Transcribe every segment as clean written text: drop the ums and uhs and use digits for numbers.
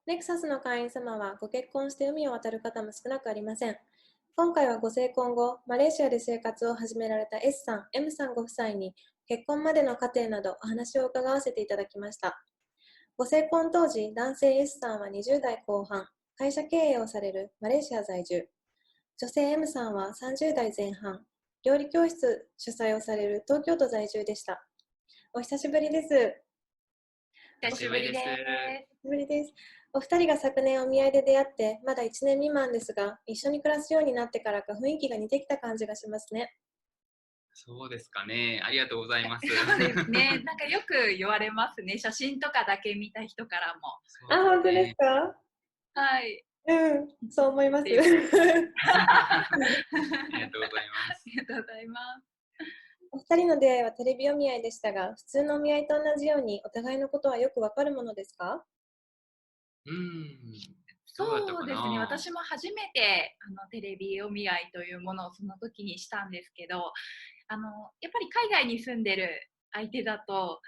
ネクサスの会員様はご結婚して海を渡る方も少なくありません。今回はご成婚後、マレーシアで生活を始められた S さん、M さんご夫妻に結婚までの過程などお話を伺わせていただきました。ご成婚当時、男性 S さんは20代後半、会社経営をされるマレーシア在住。女性 M さんは30代前半、料理教室主催をされる東京都在住でした。お久しぶりです。久しぶりです。お久しぶりです。お二人が昨年お見合いで出会って、まだ1年未満ですが、一緒に暮らすようになってからか雰囲気が似てきた感じがしますね。そうですかね。ありがとうございます。そうですね。なんかよく言われますね。写真とかだけ見た人からも。そうです本当ですね。か？はい。そう思います。っていうありがとうございます。ありがとうございます。お二人の出会いはテレビお見合いでしたが、普通のお見合いと同じようにお互いのことはよくわかるものですか？どうだったかそうですね。な。私も初めてテレビお見合いというものをその時にしたんですけど、やっぱり海外に住んでる相手だと、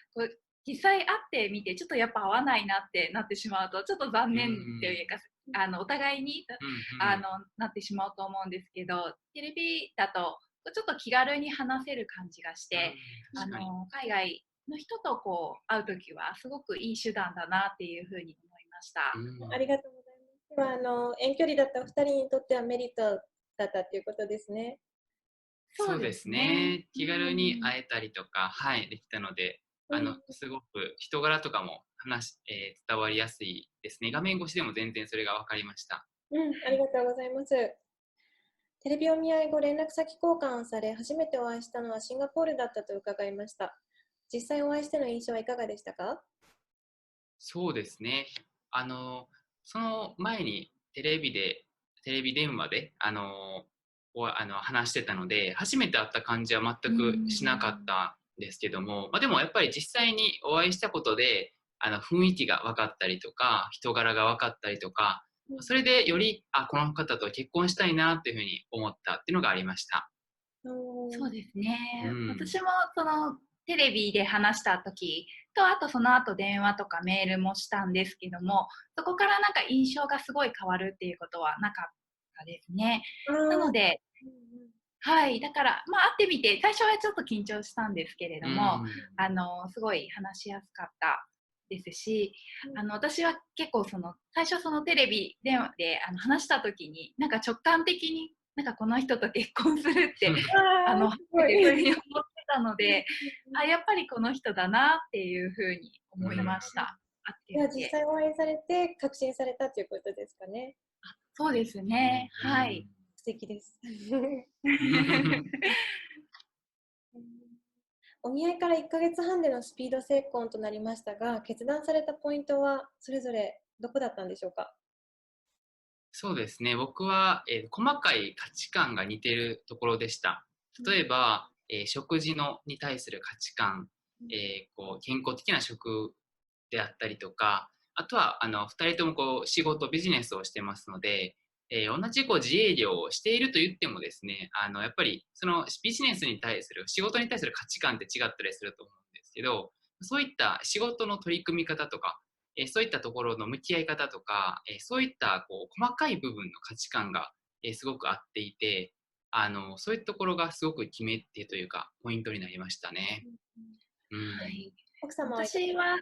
実際会ってみてちょっとやっぱ合わないなってなってしまうとちょっと残念というか、お互いになってしまうと思うんですけど、テレビだとちょっと気軽に話せる感じがして、海外の人と会う時はすごくいい手段だなっていうふうに思いました。ありがとうございます。では遠距離だったお二人にとってはメリットだったということですね。そうですね。気軽に会えたりとか、できたので、すごく人柄とかも伝わりやすいですね。画面越しでも全然それが分かりました。ありがとうございます。テレビお見合い後、連絡先交換をされ、初めてお会いしたのはシンガポールだったと伺いました。実際お会いしての印象はいかがでしたか？そうですね。その前にテレビ電話で、話してたので、初めて会った感じは全くしなかったんですけども、でもやっぱり実際にお会いしたことで、雰囲気が分かったりとか、人柄が分かったりとか、それでより、この方と結婚したいなっていうふうに思ったっていうのがありました。そうですね。うん私もテレビで話した時と、あとその後電話とかメールもしたんですけども、そこからなんか印象がすごい変わるっていうことはなかったですね。なので、はい、だから、会ってみて、最初はちょっと緊張したんですけれども、すごい話しやすかったですし、私は結構最初テレビ電話で話した時に、なんか直感的に、なんかこの人と結婚するって、初めてそういうふうに思ってたので、やっぱりこの人だなっていうふうに思いました。会ってではみて。実際お会いされて確信されたということですかね。そうですね。はい。素敵です。お見合いから1ヶ月半でのスピード成婚となりましたが、決断されたポイントはそれぞれどこだったんでしょうか？そうですね。僕は、細かい価値観が似ているところでした。例えば、食事に対する価値観、健康的な食であったりとか、あとは2人とも仕事、ビジネスをしてますので、同じ自営業をしていると言ってもですね、やっぱりそのビジネスに対する、仕事に対する価値観って違ったりすると思うんですけど、そういった仕事の取り組み方とか、そういったところの向き合い方とか、そういった細かい部分の価値観が、すごく合っていて、そういうところがすごく決め手というか、ポイントになりましたね。うん。はい。奥様はいかが私は、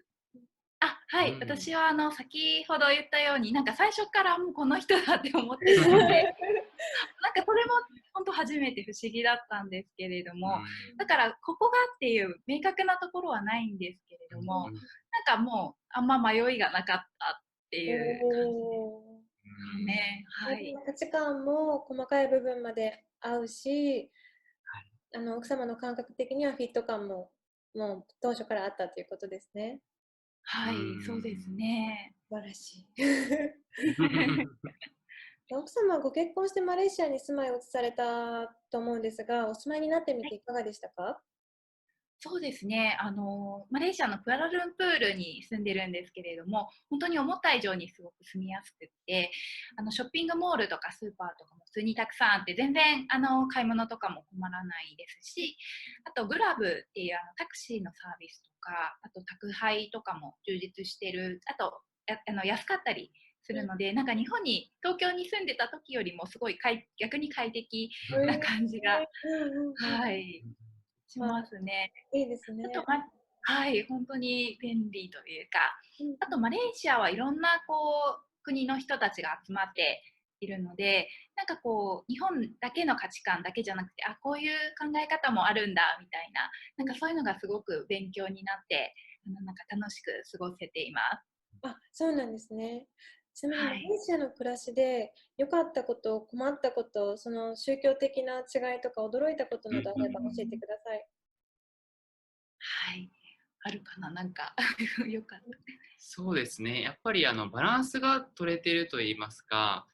はい。うん。私は、先ほど言ったように、なんか最初からもうこの人だって思ってたので、なんかそれも本当初めて不思議だったんですけれども、だからここがっていう明確なところはないんですけれども、なんかもうあんま迷いがなかったっていう感じですね。はい。価値観も細かい部分まで合うし、はい。奥様の感覚的にはフィット感ももう当初からあったということですね。はい、そうですね。素晴らしい。奥様はご結婚してマレーシアに住まいを移されたと思うんですが、お住まいになってみていかがでしたか？そうですね。マレーシアのクアラルンプールに住んでるんですけれども、本当に思った以上にすごく住みやすくって、ショッピングモールとかスーパーとかも普通にたくさんあって、全然、買い物とかも困らないですし、あと、グラブっていうタクシーのサービスとか、あと、宅配とかも充実してる、あと、安かったりするので、なんか日本に東京に住んでた時よりもすごい逆に快適な感じが、はい、しますね。いいですね。あと、はい、本当に便利というか、あとマレーシアはいろんなこう国の人たちが集まっているので、なんかこう日本だけの価値観だけじゃなくて、あ、こういう考え方もあるんだみたいな、なんかそういうのがすごく勉強になって、なんか楽しく過ごせています。あ、そうなんですね。ちなみにマはい。レーシアの暮らしで良かったこと、困ったこと、その宗教的な違いとか驚いたことなどあれば教えてください。はい。あるかな、なんかよかった。そうですね。やっぱりバランスが取れていると言いますか、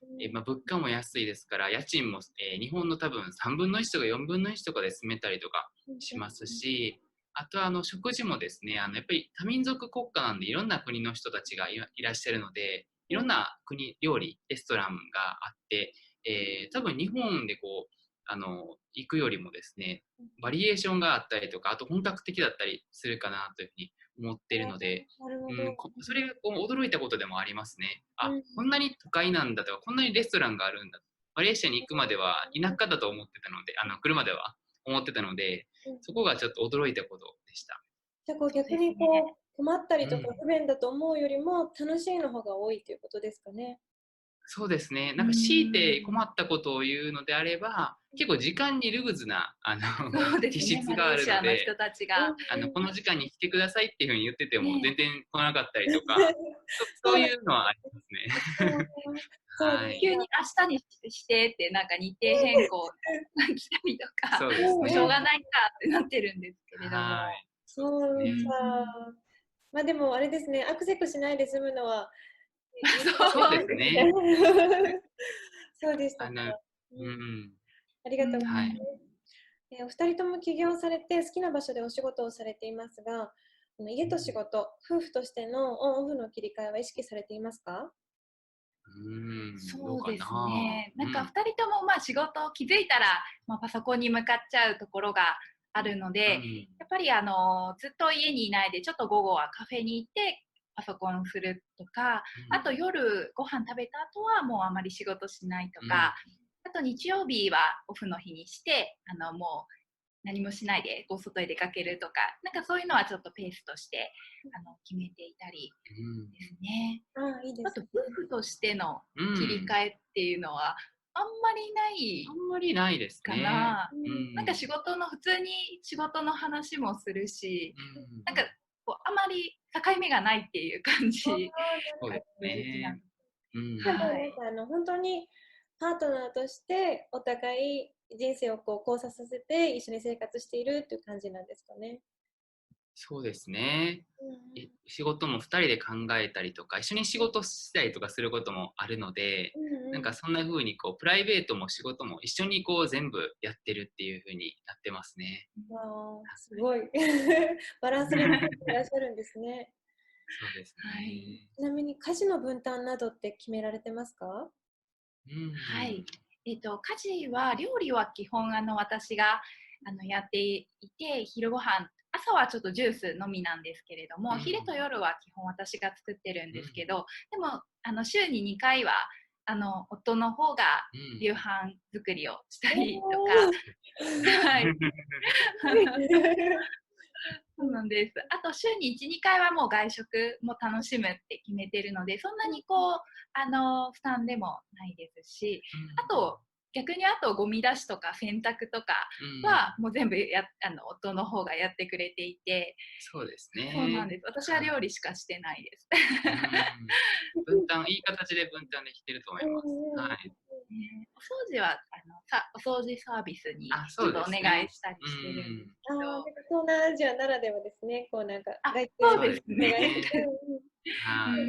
物価も安いですから、家賃も、日本の多分3分の1とか4分の1とかで住めたりとかしますし、あと食事もですね、やっぱり多民族国家なんでいろんな国の人たちがいらっしゃるので、いろんな国料理、レストランがあって、多分日本でこう、行くよりもですね、バリエーションがあったりとか、あと本格的だったりするかなというふうに思っているので、なるほど。それがこう驚いたことでもありますね。あ、うんこんなに都会なんだとか、こんなにレストランがあるんだ。マレーシアに行くまでは田舎だと思ってたので、車では思ってたので、そこがちょっと驚いたことでした。じゃあこう逆にこう困ったりとか不便だと思うよりも楽しいの方が多いということですかね。そうですね。なんか強いて困ったことを言うのであれば、結構時間にルーズなそうですね、気質マがあるので、レーシアの人たちが。この時間に来てくださいっていうふうに言ってても全然来なかったりとか、そうなんそういうのはありますね。そうはい。急に明日にしてってなんか日程変更が来たりとか、そうですもうしょうね。がないかってなってるんですけれども。はい。そうですね。か。まあでもあれですね、アクセクしないで済むのはそうですね。そうでしたか。あの、うん、うん。ありがとうございはい。ます。お二人とも起業されて好きな場所でお仕事をされていますが、家と仕事、夫婦としてのオンオフの切り替えは意識されていますか？どうかそうですな。ね。なんか2人ともまあ仕事を気づいたら、まあ、パソコンに向かっちゃうところがあるので、やっぱりずっと家にいないでちょっと午後はカフェに行ってパソコンするとか、あと夜ご飯食べた後はもうあまり仕事しないとか、あと日曜日はオフの日にしてもう何もしないでこう外へ出かけるとか、なんかそういうのはちょっとペースとして決めていたりですね。あ、いいですあと夫婦としての切り替えっていうのはあんまりないあんまりないですかね。な。なんか普通に仕事の話もするし、なんかこうあまり境目がないっていう感じそうですね。なんはい。か本当にパートナーとしてお互い人生をこう交差させて一緒に生活しているっていう感じなんですかね。そうですね。うん仕事も2人で考えたりとか、一緒に仕事したりとかすることもあるので、なんかそんな風にこうプライベートも仕事も一緒にこう全部やってるっていう風になってますね。わあ、すごい。バランスが取っていらっしゃるんですね。そうですはい。ね。ちなみに家事の分担などって決められてますか？はい。家事は、料理は基本私がやっていて、昼ご飯、朝はちょっとジュースのみなんですけれども、昼と夜は基本私が作ってるんですけど、でも週に2回は夫の方が夕飯作りをしたりとか、はい。そうなんです。あと週に1、2回はもう外食も楽しむって決めてるので、そんなにこう負担でもないですし、逆にゴミ出しとか洗濯とかはもう全部夫の方がやってくれていて、そうですね。そうなんです。私は料理しかしてないです。分担、いい形で分担できてると思います。はい。お掃除はお掃除サービスにちょっとお願いしたりしてるんですけど、東南アジアならではですね。こうなんかそうですね。はい。